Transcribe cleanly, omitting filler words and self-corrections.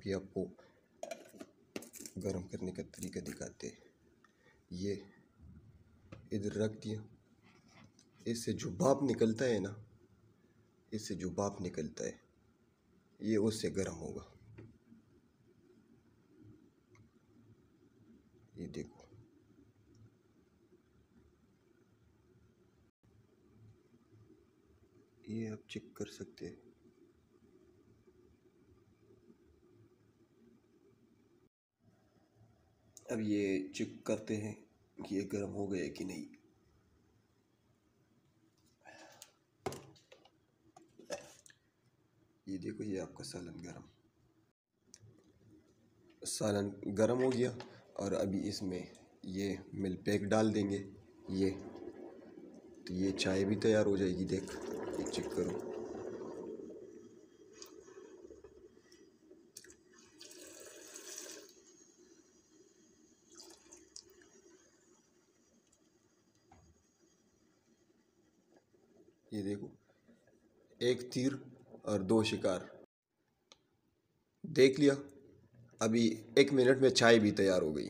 अभी आपको गरम करने का तरीका दिखाते हैं। ये इधर रख दिया, इससे जो भाप निकलता है ना, इससे जो भाप निकलता है ये उससे गर्म होगा। ये देखो, ये आप चेक कर सकते हैं। अब ये चेक करते हैं कि ये गर्म हो गया कि नहीं। ये देखो, ये आपका सालन गरम हो गया। और अभी इसमें ये मिल्क पैक डाल देंगे। ये तो ये चाय भी तैयार हो जाएगी। देख, ये चेक करो। ये देखो, एक तीर और दो शिकार। देख लिया, अभी 1 मिनट में चाय भी तैयार हो गई।